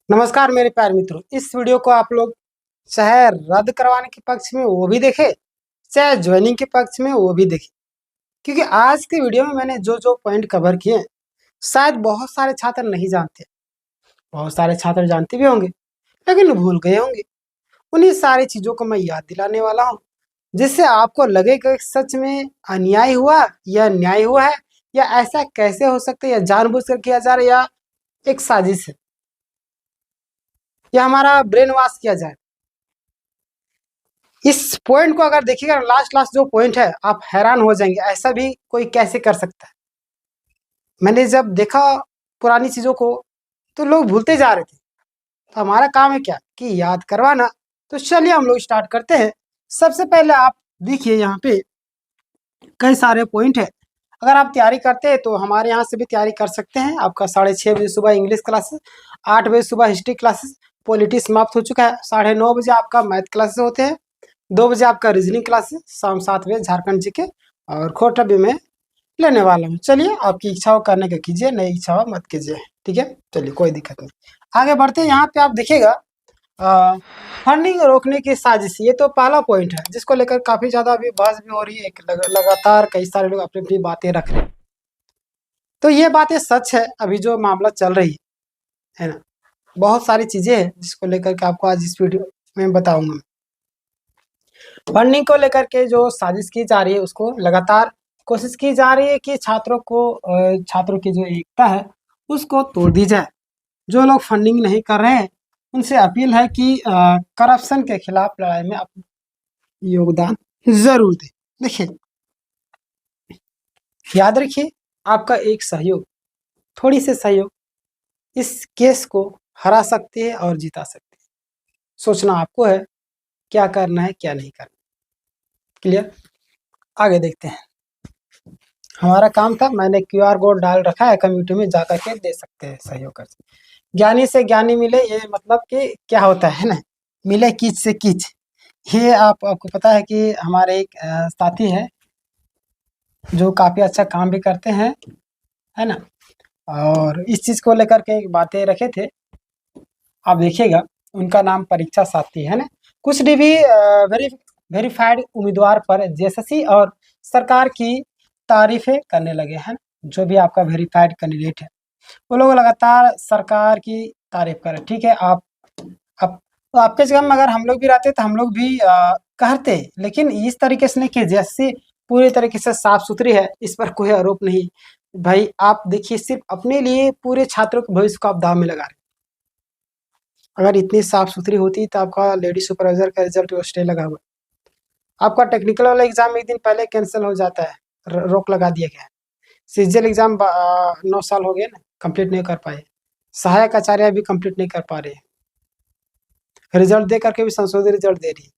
नमस्कार मेरे प्यारे मित्रों। इस वीडियो को आप लोग चाहे रद्द करवाने के पक्ष में वो भी देखें, चाहे ज्वाइनिंग के पक्ष में वो भी देखें, क्योंकि आज के वीडियो में मैंने जो जो पॉइंट कवर किए हैं शायद बहुत सारे छात्र नहीं जानते, बहुत सारे छात्र जानते भी होंगे लेकिन भूल गए होंगे। उन्हीं सारी चीज़ों को मैं याद दिलाने वाला हूँ, जिससे आपको लगेगा कि सच में अन्याय हुआ या न्याय हुआ है, या ऐसा कैसे हो सकता है, या जानबूझ कर किया जा रहा है, या एक साजिश है, या हमारा ब्रेन वॉश किया जाए। इस पॉइंट को अगर देखिएगा, लास्ट लास्ट जो पॉइंट है, आप हैरान हो जाएंगे, ऐसा भी कोई कैसे कर सकता है। मैंने जब देखा पुरानी चीज़ों को तो लोग भूलते जा रहे थे, तो हमारा काम है क्या कि याद करवाना। तो चलिए हम लोग स्टार्ट करते हैं। सबसे पहले आप देखिए, यहाँ पे कई सारे पॉइंट है। अगर आप तैयारी करते हैं तो हमारे यहाँ से भी तैयारी कर सकते हैं। आपका 6:30 बजे सुबह इंग्लिश क्लासेस, 8 बजे सुबह हिस्ट्री क्लासेस, पॉलिटी समाप्त हो चुका है। 9:30 बजे आपका मैथ क्लासेस होते हैं। 2 बजे आपका रीजनिंग क्लासेस, शाम 7 बजे झारखंड जी के और खोटा भी मैं लेने वाला हूँ। चलिए, आपकी इच्छा हो करने का कीजिए, नहीं इच्छा हो मत कीजिए, ठीक है। चलिए, कोई दिक्कत नहीं, आगे बढ़ते हैं। यहाँ पे आप देखिएगा फंडिंग रोकने की साजिश, ये तो पहला पॉइंट है जिसको लेकर काफी ज्यादा अभी बहस भी हो रही है। लगातार कई सारे लोग अपनी अपनी बातें रख रहे हैं, तो ये बातें सच है। अभी जो मामला चल रही है ना, बहुत सारी चीजें हैं जिसको लेकर के आपको आज इस वीडियो में बताऊंगा। फंडिंग को लेकर के जो साजिश की जा रही है, उसको लगातार कोशिश की जा रही है कि छात्रों की जो एकता है उसको तोड़ दी जाए। जो लोग फंडिंग नहीं कर रहे हैं उनसे अपील है कि करप्शन के खिलाफ लड़ाई में आप योगदान जरूर दें। देखिए, याद रखिए, आपका एक सहयोग, थोड़ी सी सहयोग इस केस को हरा सकती है और जिता सकती है। सोचना आपको है क्या करना है क्या नहीं करना। क्लियर? आगे देखते हैं। हमारा काम था, मैंने QR कोड डाल रखा है, कम्युनिटी में जाकर के दे सकते हैं सहयोग कर। ज्ञानी से ज्ञानी मिले, ये मतलब कि क्या होता है ना, मिले कीच से कीच। ये आपको पता है कि हमारे एक साथी है जो काफी अच्छा काम भी करते हैं, है ना, और इस चीज को लेकर के बातें रखे थे। आप देखिएगा, उनका नाम परीक्षा साथी है ना। कुछ भी वेरीफाइड उम्मीदवार पर जेएसएससी और सरकार की तारीफें करने लगे हैं। जो भी आपका वेरीफाइड कैंडिडेट है, वो लोग लगातार सरकार की तारीफ करें। ठीक है, आप तो आपके जगह में अगर हम लोग भी रहते तो हम लोग भी कहते, लेकिन इस तरीके से नहीं कि जैसे पूरी तरीके से साफ सुथरी है, इस पर कोई आरोप नहीं। भाई आप देखिए, सिर्फ अपने लिए पूरे छात्रों के भविष्य को आप दाव में लगा रहे। अगर इतनी साफ सुथरी होती तो आपका लेडी सुपरवाइजर का रिजल्ट स्टे लगा हुआ, आपका टेक्निकल वाला एग्जाम एक दिन पहले कैंसिल हो जाता है, रोक लगा दिया गया है। सीजीएल एग्जाम 9 साल हो गए ना, कंप्लीट नहीं कर पाए। सहायक आचार्य भी कंप्लीट नहीं कर पा रहे, रिजल्ट दे करके भी संशोधित रिजल्ट दे रही है,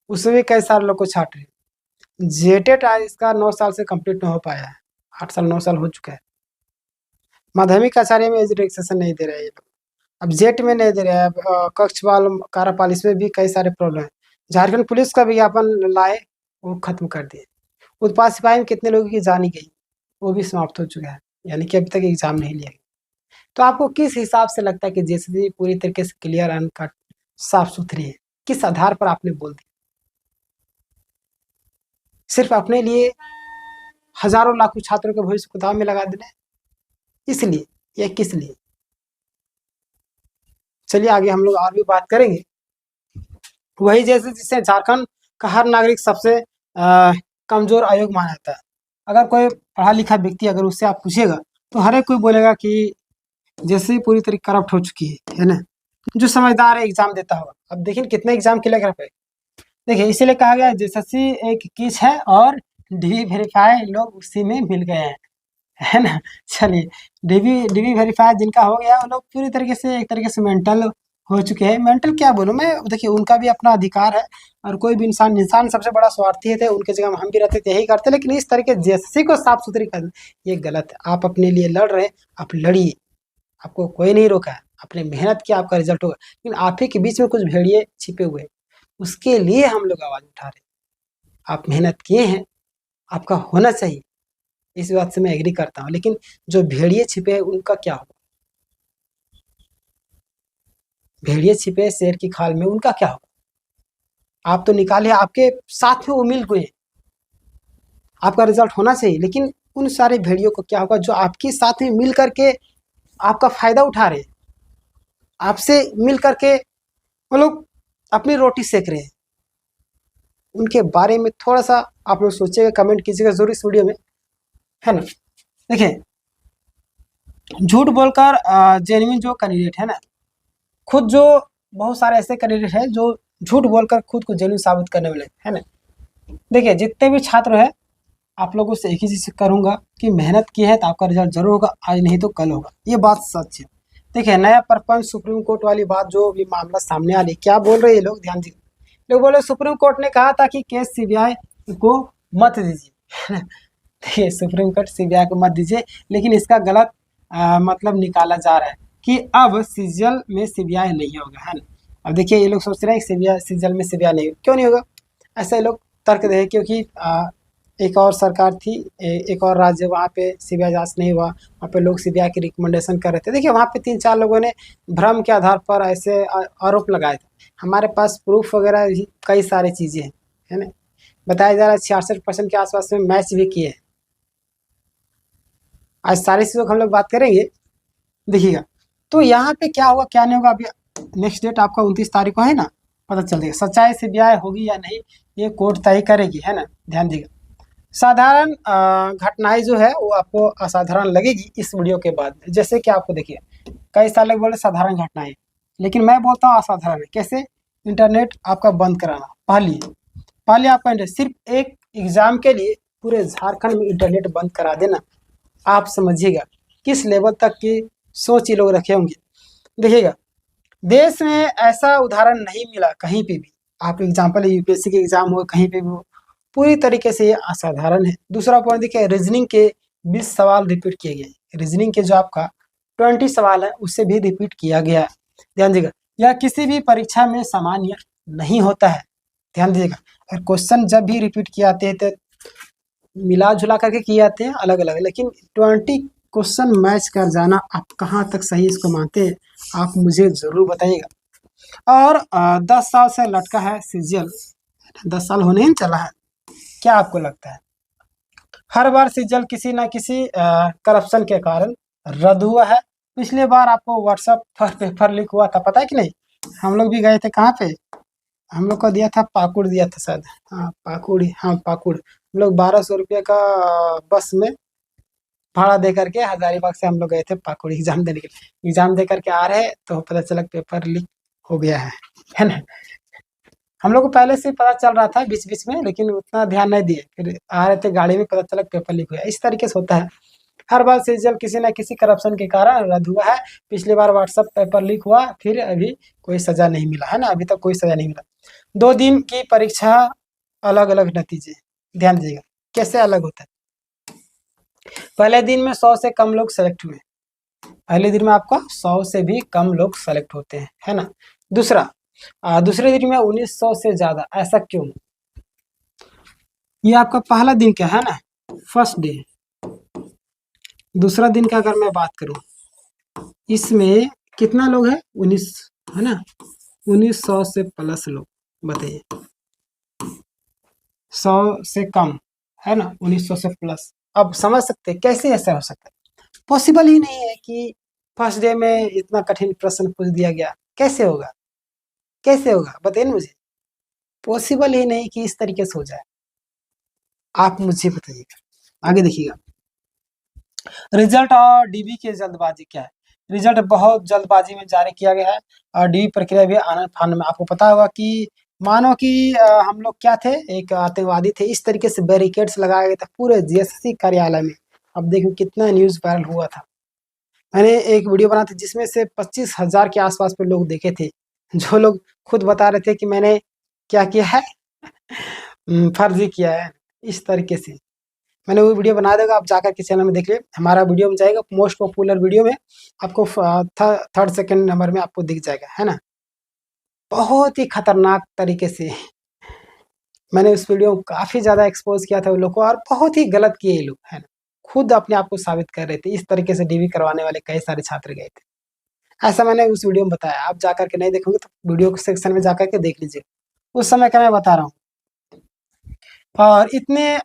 उसमें भी कई सारे लोग को छाट रहे। जेटेट इसका 9 साल से कंप्लीट नहीं हो पाया है, 8 साल 9 साल हो चुका है। माध्यमिक आचार्य में एज रिलैक्सेशन नहीं दे रहे हैं ये लोग, अब जेट में नहीं दे रहे हैं। कक्षपाल कार्यपाल, इसमें भी कई सारे प्रॉब्लम है। झारखंड पुलिस का विज्ञापन लाए, वो खत्म कर दिए। उत्पाद सिपाही में कितने लोगों की जान गई, वो भी समाप्त हो चुका है, यानी कि अभी तक एग्जाम नहीं लिया गया। तो आपको किस हिसाब से लगता है कि जैसे पूरी तरीके से क्लियर अनकट साफ सुथरी है, किस आधार पर आपने बोल दिया? सिर्फ अपने लिए हजारों लाखों छात्रों के भविष्य को दाव में लगा देना है, इसलिए या किस लिए? चलिए, आगे हम लोग और भी बात करेंगे। वही जैसे जिससे झारखंड का हर नागरिक सबसे कमजोर आयोग माना जाता है। अगर कोई पढ़ा लिखा व्यक्ति, अगर उससे आप पूछिएगा तो हर एक कोई बोलेगा कि जैसे ही पूरी तरीके करप्ट हो चुकी है ना। जो समझदार है एग्जाम देता होगा। अब देखिए कितने एग्जाम क्लियर कर पाए। देखिए, इसीलिए कहा गया जेएसएससी एक कीच है और डीवी वेरीफाई लोग उसी में मिल गए हैं, है ना। चलिए, डीवी वेरीफाई जिनका हो गया, वो लोग पूरी तरीके से एक तरीके से मेंटल हो चुके हैं। मेंटल क्या बोलूँ मैं, देखिए उनका भी अपना अधिकार है, और कोई भी इंसान सबसे बड़ा स्वार्थी थे। उनके जगह में हम भी रहते थे, यही करते। लेकिन इस तरीके जेएसएससी को साफ सुथरी कर, ये गलत है। आप अपने लिए लड़ रहे हैं, आप लड़िए, आपको कोई नहीं रोका है। अपने मेहनत किया, आपका रिजल्ट होगा। लेकिन आप ही के बीच में कुछ भेड़िए छिपे हुए हैं, उसके लिए हम लोग आवाज उठा रहे हैं। आप मेहनत किए हैं, आपका होना चाहिए, इस बात से मैं एग्री करता हूँ। लेकिन जो भेड़िए छिपे हैं उनका क्या होगा? भेड़िए छिपे शेर की खाल में, उनका क्या होगा? आप तो निकाले, आपके साथ में वो मिल गए, आपका रिजल्ट होना चाहिए, लेकिन उन सारे भेड़ियों को क्या होगा जो आपके साथ में मिल करके आपका फायदा उठा रहे हैं, आपसे मिल करके वो लोग अपनी रोटी सेक रहे हैं। उनके बारे में थोड़ा सा आप लोग सोचिएगा, कमेंट कीजिएगा जरूर इस वीडियो में, है ना। देखिए, झूठ बोलकर जेन्युइन जो कैंडिडेट है ना, खुद जो बहुत सारे ऐसे कैंडिडेट हैं जो झूठ बोलकर खुद को जेन्युइन साबित करने वाले है ना। देखिए, जितने भी छात्र हैं, आप लोगों से एक ही चीज करूंगा कि मेहनत की है तो आपका रिजल्ट जरूर होगा, आज नहीं तो कल होगा, ये बात सच है। देखिए, नया प्रपंच सुप्रीम कोर्ट वाली बात जो भी मामला सामने आ रही, क्या बोल रहे हैं ये लोग, ध्यान दीजिए। लोग बोले सुप्रीम कोर्ट ने कहा था कि केस सीबीआई को मत दीजिए। देखिए, सुप्रीम कोर्ट सीबीआई को मत दीजिए, लेकिन इसका गलत मतलब निकाला जा रहा है कि अब सीजल में सीबीआई नहीं होगा, है ना। अब देखिए, ये लोग सोच रहे हैं सीबीआई सीजल में सीबीआई नहीं, क्यों नहीं होगा? ऐसे लोग तर्क दे, क्योंकि एक और सरकार थी, एक और राज्य, वहाँ पे सीबीआई जांच नहीं हुआ, वहाँ पे लोग सीबीआई की रिकमेंडेशन कर रहे थे। देखिए, वहाँ पे 3-4 लोगों ने भ्रम के आधार पर ऐसे आरोप लगाए थे। हमारे पास प्रूफ वगैरह कई सारी चीज़ें हैं, है ना। बताया जा रहा है 66% के आसपास में मैच भी किए हैं। आज सारी चीज़ों को हम लोग बात करेंगे, देखिएगा। तो यहाँ पे क्या होगा क्या नहीं होगा, अभी नेक्स्ट डेट आपका 29 तारीख को है ना, पता चल जाएगा। सच्चाई सीबीआई होगी या नहीं, ये कोर्ट तय करेगी, है ना, ध्यान दीजिएगा। साधारण घटनाएं जो है वो आपको असाधारण लगेगी इस वीडियो के बाद। जैसे कि आपको देखिए, कई साल लोग बोले साधारण घटनाएं, लेकिन मैं बोलता हूँ असाधारण है। कैसे? इंटरनेट आपका बंद कराना, पहले आपका सिर्फ एक एग्जाम के लिए पूरे झारखंड में इंटरनेट बंद करा देना, आप समझिएगा किस लेवल तक की सोच ये लोग रखे होंगे। देखिएगा, देश में ऐसा उदाहरण नहीं मिला कहीं पे भी। आप एग्जाम्पल यूपीएससी के एग्जाम हो, कहीं पे भी हो, पूरी तरीके से ये असाधारण है। दूसरा पॉइंट देखिए, रीजनिंग के 20 सवाल रिपीट किए गए। रीजनिंग के जो आपका 20 सवाल है उससे भी रिपीट किया गया है, ध्यान दीजिएगा। यह किसी भी परीक्षा में सामान्य नहीं होता है, ध्यान दीजिएगा। और क्वेश्चन जब भी रिपीट किए आते हैं तो मिला जुला करके किए जाते हैं अलग अलग, लेकिन 20 क्वेश्चन मैच कर जाना, आप कहाँ तक सही इसको मानते हैं, आप मुझे जरूर बताइएगा। और 10 साल से लटका है सीजीएल, 10 साल होने ही चला है। क्या आपको लगता है हर बार सीजीएल किसी ना किसी करप्शन के कारण रद्द हुआ है? पिछले बार आपको व्हाट्सएप पर पेपर लीक हुआ था, पता है कि नहीं? हम लोग भी गए थे, कहाँ पे हम लोग को दिया था, पाकुड़ दिया था शायद, हाँ पाकुड़, हाँ पाकुड़। हम लोग 1200 रुपये का बस में भाड़ा दे करके हजारीबाग से हम लोग गए थे पाकुड़ एग्जाम देने के लिए। एग्जाम दे करके आ रहे तो पता चला पेपर लीक हो गया है ना। हम लोग को पहले से पता चल रहा था बीच बीच में, लेकिन उतना ध्यान नहीं दिए, फिर आ रहे थे गाड़ी में, पता चला पेपर लीक हुआ। इस तरीके से होता है, हर बार सीजीएल किसी न किसी करप्शन के कारण रद्द हुआ है। पिछली बार व्हाट्सएप पेपर लीक हुआ, फिर अभी कोई सजा नहीं मिला, है ना, अभी तक कोई सजा नहीं मिला। 2 दिन की परीक्षा, अलग अलग नतीजे, ध्यान दीजिएगा कैसे अलग होता है। पहले दिन में 100 से कम लोग सेलेक्ट हुए, पहले दिन में आपका 100 से भी कम लोग सेलेक्ट होते हैं, है ना। दूसरे दिन में 1900 से ज्यादा, ऐसा क्यों? ये आपका पहला दिन क्या है ना, फर्स्ट डे। दूसरा दिन का अगर मैं बात करूं, इसमें कितना लोग हैं? 19, है ना, 1900 से प्लस लोग, बताइए। 100 से कम, है ना, 1900 से प्लस। अब समझ सकते हैं कैसे ऐसा हो सकता है? पॉसिबल ही नहीं है कि फर्स्ट डे में इतना कठिन प्रश्न पूछ दिया गया, कैसे होगा? कैसे होगा बताइए ना मुझे, पॉसिबल ही नहीं कि इस तरीके से हो जाए। आप मुझे बताइएगा, आगे देखिएगा। रिजल्ट और डीबी की जल्दबाजी क्या है? रिजल्ट बहुत जल्दबाजी में जारी किया गया है और डीबी प्रक्रिया भी आनंद फानंद में। आपको पता होगा कि मानो कि हम लोग क्या थे, एक आतंकवादी थे, इस तरीके से बैरिकेड्स लगाया गया था पूरे जीएसएससी कार्यालय में। अब देखो कितना न्यूज वायरल हुआ था। मैंने एक वीडियो बना था जिसमें से 25,000 के आसपास पे लोग देखे थे, जो लोग खुद बता रहे थे कि मैंने क्या किया है, फर्जी किया है, इस तरीके से। मैंने वो वीडियो बना देगा, आप जाकर के चैनल में देख लिए, हमारा वीडियो में जाएगा मोस्ट पॉपुलर वीडियो में, आपको 3rd सेकंड नंबर में आपको दिख जाएगा, है ना। बहुत ही खतरनाक तरीके से मैंने उस वीडियो को काफी ज्यादा एक्सपोज किया था उन लोग को, और बहुत ही गलत किए ये लोग, है ना, खुद अपने आप को साबित कर रहे थे। इस तरीके से डीबी करवाने वाले कई सारे छात्र गए थे। ऐसा मैंने उस वीडियो में बताया। आप जाकर के नहीं देखोगे तो वीडियो के सेक्शन में जाकर के देख लीजिए, उस समय का मैं बता रहा हूँ। और इतने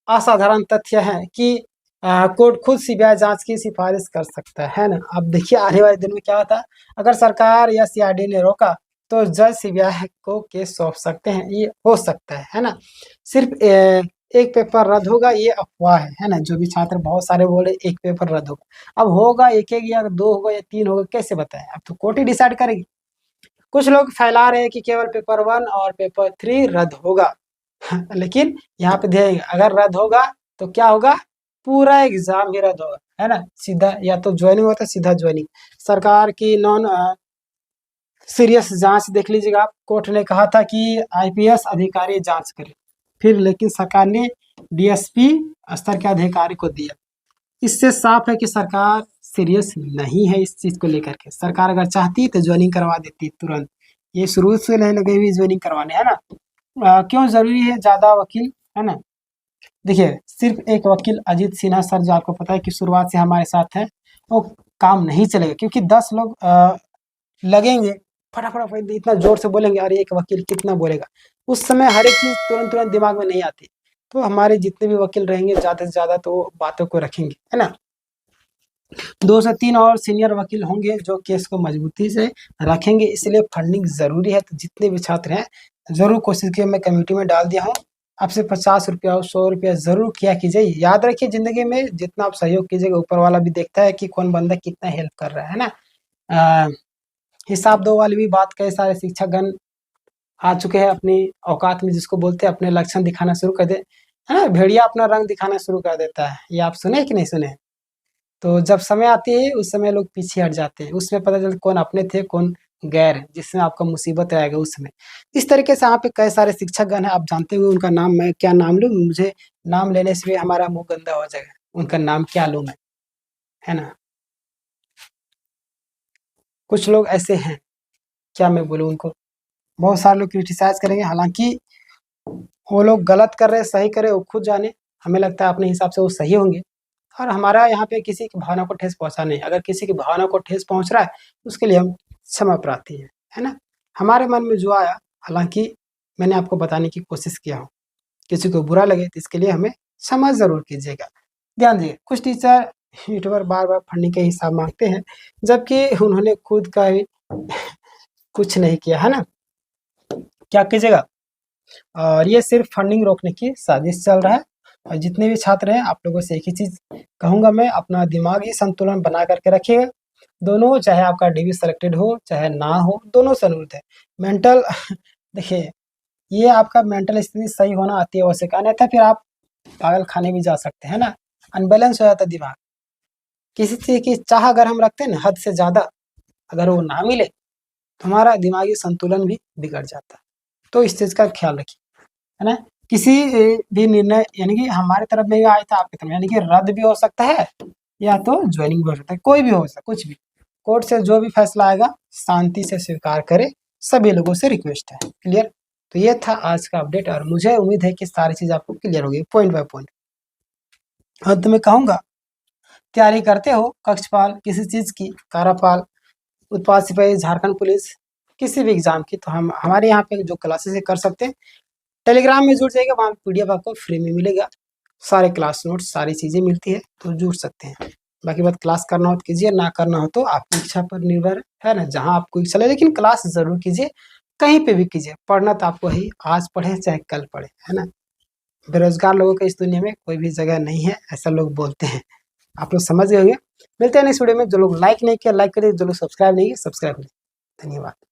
असाधारण तथ्य हैं कि कोर्ट खुद सीबीआई जांच की सिफारिश कर सकता है ना। अब देखिए आने वाले दिन में क्या होता है। अगर सरकार या सीआईडी ने रोका तो जज सीबीआई को केस सौंप सकते हैं, ये हो सकता है ना। सिर्फ एक पेपर रद्द होगा, ये अफवाह है ना। जो भी छात्र बहुत सारे बोले एक पेपर रद्द होगा, अब होगा एक एक या दो होगा या तीन होगा, कैसे बताएं, अब तो कोर्ट ही डिसाइड करेगी। कुछ लोग फैला रहे हैं कि केवल पेपर 1 और पेपर 3 रद्द होगा। लेकिन यहाँ पे ध्यान, अगर रद्द होगा तो क्या होगा, पूरा एग्जाम ही रद्द होगा, है ना। सीधा या तो ज्वाइनिंग होता है, सीधा ज्वाइनिंग। सरकार की नॉन सीरियस जांच देख लीजिएगा आप। कोर्ट ने कहा था कि आईपीएस अधिकारी जांच करें, फिर लेकिन सरकार ने डीएसपी स्तर के अधिकारी को दिया। इससे साफ है कि सरकार सीरियस नहीं है इस चीज को लेकर के। सरकार अगर चाहती तो ज्वाइनिंग करवा देती तुरंत, ये शुरू से नहीं लगे हुई ज्वाइनिंग करवाने, है ना। क्यों जरूरी है ज्यादा वकील, है ना। देखिए सिर्फ एक वकील अजीत सिन्हा सर, जो आपको पता है कि शुरुआत से हमारे साथ है, वो काम नहीं चलेगा, क्योंकि 10 लोग लगेंगे, फटाफट इतना जोर से बोलेंगे, अरे एक वकील कितना बोलेगा, उस समय हर एक चीज तुरंत तुरंत दिमाग में नहीं आती। तो हमारे जितने भी वकील रहेंगे ज्यादा से ज्यादा तो बातों को रखेंगे, है ना। 2 से 3 और सीनियर वकील होंगे जो केस को मजबूती से रखेंगे, इसलिए फंडिंग जरूरी है। तो जितने भी छात्र हैं जरूर कोशिश कीजिए, मैं कमेटी में डाल दिया हूँ, आपसे 50 रुपया और 100 रुपया जरूर किया कीजिए। याद रखिए जिंदगी में जितना आप सहयोग कीजिएगा, ऊपर वाला भी देखता है कि कौन बंदा कितना हेल्प कर रहा है ना। हिसाब दो वाली भी बात, कई सारे शिक्षकगण आ चुके हैं अपनी औकात में, जिसको बोलते हैं अपने लक्षण दिखाना शुरू कर दे, है ना। भेड़िया अपना रंग दिखाना शुरू कर देता है, ये आप सुने कि नहीं सुने। तो जब समय आती है उस समय लोग पीछे हट जाते हैं, उसमें पता चलता कौन अपने थे कौन गैर है, जिसमें आपका मुसीबत आएगा उस समय। इस तरीके से यहाँ पे कई सारे शिक्षकगण हैं, आप जानते हुए उनका नाम मैं क्या नाम लूँ, मुझे नाम लेने से भी हमारा मुंह गंदा हो जाएगा, उनका नाम क्या लूँ मैं, है ना। कुछ लोग ऐसे हैं, क्या मैं बोलूँ उनको, बहुत सारे लोग क्रिटिसाइज करेंगे, हालांकि वो लोग गलत कर रहे हैं सही करे वो खुद जाने। हमें लगता है अपने हिसाब से वो सही होंगे, और हमारा यहाँ पे किसी की भावना को ठेस पहुंचा नहीं। अगर किसी की भावना को ठेस पहुंच रहा है उसके लिए हम क्षमा प्रार्थी हैं, है ना। हमारे मन में जो आया, हालांकि मैंने आपको बताने की कोशिश किया हूँ, किसी को बुरा लगे तो इसके लिए हमें क्षमा जरूर कीजिएगा। ध्यान दीजिए, कुछ टीचर यूट्यूबर बार बार फंडिंग के हिसाब मांगते हैं, जबकि उन्होंने खुद का भी कुछ नहीं किया, है ना। क्या कीजिएगा, और ये सिर्फ फंडिंग रोकने की साजिश चल रहा है। और जितने भी छात्र हैं आप लोगों से एक ही चीज कहूंगा मैं, अपना दिमागी संतुलन बना करके रखिएगा। दोनों, चाहे आपका डीवी सेलेक्टेड हो चाहे ना हो, दोनों से अनुरोध है। मेंटल देखिए, ये आपका मेंटल स्थिति सही होना अति आवश्यक है, अन्यथा फिर आप पागल खाने भी जा सकते हैं ना। अनबैलेंस हो जाता है दिमाग। किसी चीज की चाह अगर हम रखते हैं ना हद से ज्यादा, अगर वो ना मिले तो हमारा दिमागी संतुलन भी बिगड़ जाता है। तो इस चीज का ख्याल रखिए, है ना। किसी भी निर्णय, यानी कि हमारे तरफ में भी आया था आपकी तरफ, यानी कि रद्द भी हो सकता है या तो ज्वाइनिंग भी हो सकता है, कोई भी हो सकता है, कुछ भी। कोर्ट से जो भी फैसला आएगा शांति से स्वीकार करे, सभी लोगों से रिक्वेस्ट है। क्लियर। तो ये था आज का अपडेट, और मुझे उम्मीद है कि सारी चीज आपको क्लियर होगी पॉइंट बाय पॉइंट। अंत में कहूंगा, तैयारी करते हो कक्षपाल किसी चीज की, कारापाल, उत्पाद सिपाही, झारखंड पुलिस, किसी भी एग्जाम की, तो हम हमारे यहाँ पे जो क्लासेस है कर सकते हैं। टेलीग्राम में जुड़ जाइएगा, वहाँ पीडीएफ आपको फ्री में मिलेगा, सारे क्लास नोट्स सारी चीज़ें मिलती है, तो जुड़ सकते हैं। बाकी बात क्लास करना हो तो कीजिए, ना करना हो तो आपकी इच्छा पर निर्भर है ना, जहाँ आपको इच्छा लगे, लेकिन क्लास जरूर कीजिए, कहीं पे भी कीजिए। पढ़ना तो आपको ही, आज पढ़े चाहे कल पढ़े, है ना। बेरोजगार लोगों को इस दुनिया में कोई भी जगह नहीं है, ऐसा लोग बोलते हैं। आप लोग समझ गए होंगे। मिलते हैं नेक्स्ट वीडियो में। जो लोग लाइक नहीं किया लाइक करिए, जो लोग सब्सक्राइब नहीं किया सब्सक्राइब करिए। धन्यवाद।